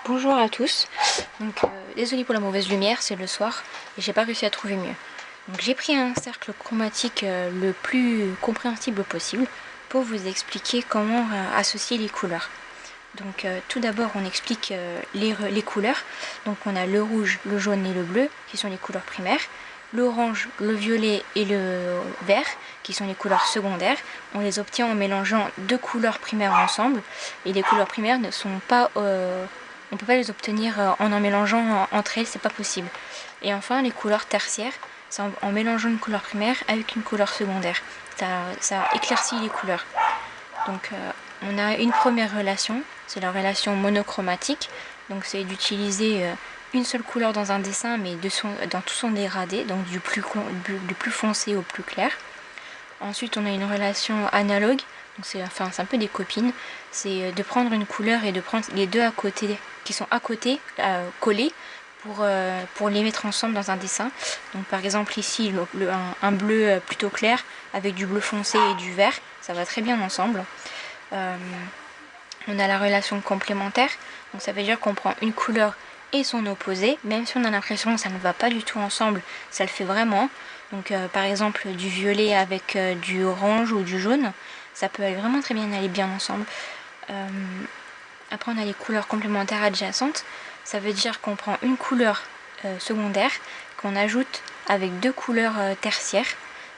Bonjour à tous. Donc désolée pour la mauvaise lumière, c'est le soir et j'ai pas réussi à trouver mieux. Donc j'ai pris un cercle chromatique le plus compréhensible possible pour vous expliquer comment associer les couleurs. Donc tout d'abord on explique les couleurs. Donc on a le rouge, le jaune et le bleu qui sont les couleurs primaires, l'orange, le violet et le vert qui sont les couleurs secondaires. On les obtient en mélangeant deux couleurs primaires ensemble et les couleurs primaires ne sont pas on ne peut pas les obtenir en mélangeant entre elles, c'est pas possible. Et enfin les couleurs tertiaires, c'est en mélangeant une couleur primaire avec une couleur secondaire. Ça éclaircit les couleurs. Donc on a une première relation, c'est la relation monochromatique. Donc c'est d'utiliser une seule couleur dans un dessin, mais dans tout son dégradé, donc du plus foncé au plus clair. Ensuite on a une relation analogue, donc c'est un peu des copines. C'est de prendre une couleur et de prendre les deux à côté, qui sont à côté, collés, pour les mettre ensemble dans un dessin. Donc par exemple ici un bleu plutôt clair avec du bleu foncé et du vert, ça va très bien ensemble. On a la relation complémentaire, donc ça veut dire qu'on prend une couleur et son opposé, même si on a l'impression que ça ne va pas du tout ensemble, ça le fait vraiment. Donc par exemple du violet avec du orange ou du jaune, ça peut vraiment très bien aller bien ensemble. Après on a les couleurs complémentaires adjacentes, ça veut dire qu'on prend une couleur secondaire qu'on ajoute avec deux couleurs tertiaires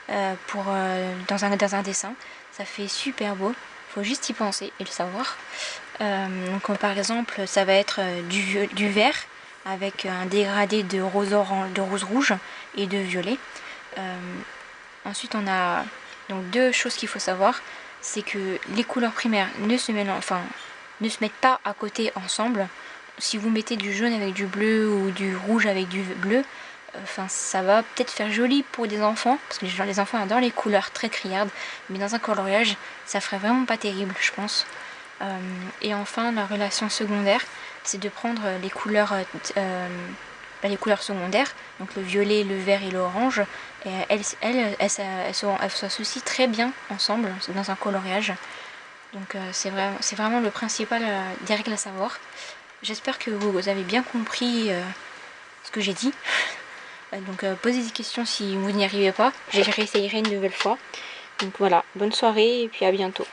dans un dessin. Ça fait super beau, faut juste y penser et le savoir. Donc par exemple ça va être du vert avec un dégradé de rose rouge et de violet. Ensuite on a donc deux choses qu'il faut savoir, c'est que les couleurs primaires ne se mettent pas à côté ensemble. Si vous mettez du jaune avec du bleu ou du rouge avec du bleu, ça va peut-être faire joli pour des enfants, parce que les enfants adorent les couleurs très criardes, mais dans un coloriage ça ferait vraiment pas terrible, je pense. Et enfin la relation secondaire, c'est de prendre les couleurs secondaires, donc le violet, le vert et l'orange, et elles s'associent très bien ensemble dans un coloriage. Donc c'est vraiment le principal des règles à savoir. J'espère que vous avez bien compris ce que j'ai dit. Donc posez des questions si vous n'y arrivez pas, je réessayerai une nouvelle fois. Donc voilà, bonne soirée et puis à bientôt.